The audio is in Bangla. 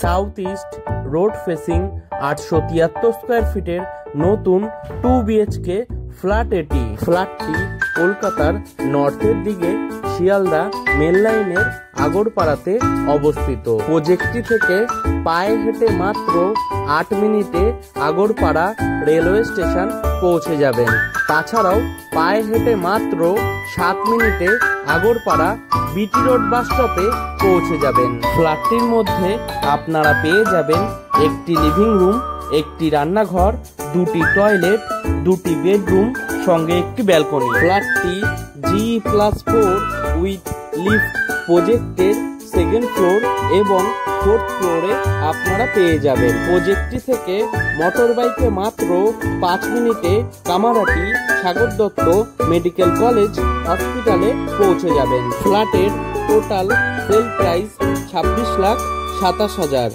South east road facing 873 square ফিটের নতুন 2 BHK ফ্ল্যাট এটি। ফ্ল্যাটটি কলকাতার নর্থের দিকে শিয়ালদা মেন লাইনের আগরপাড়াতে অবস্থিত। প্রজেক্টটি থেকে পায়ে হেঁটে মাত্র 8 মিনিটে আগরপাড়া রেলওয়ে স্টেশন পৌঁছে যাবেন। তাছাড়াও পায়ে হেঁটে মাত্র 7 মিনিটে আগরপাড়া বিটি রোড বাস স্টপে পৌঁছে যাবেন। ফ্ল্যাটটির মধ্যে আপনারা পেয়ে যাবেন একটি লিভিং রুম, একটি রান্নাঘর, 2টি টয়লেট, 2টি বেডরুম, সঙ্গে একটি ব্যালকনি। ফ্ল্যাটটি G+4 উইথ লিফট প্রজেক্টের 2nd ফ্লোর এবং 4th ফ্লোরে আপনারা পেয়ে যাবেন। প্রজেক্টটি থেকে মোটর বাইকে মাত্র 5 মিনিটে কামারহাটি সাগর দত্ত মেডিকেল কলেজ হসপিটালে পৌঁছে যাবেন। ফ্ল্যাটের টোটাল সেল প্রাইস 26,27,000।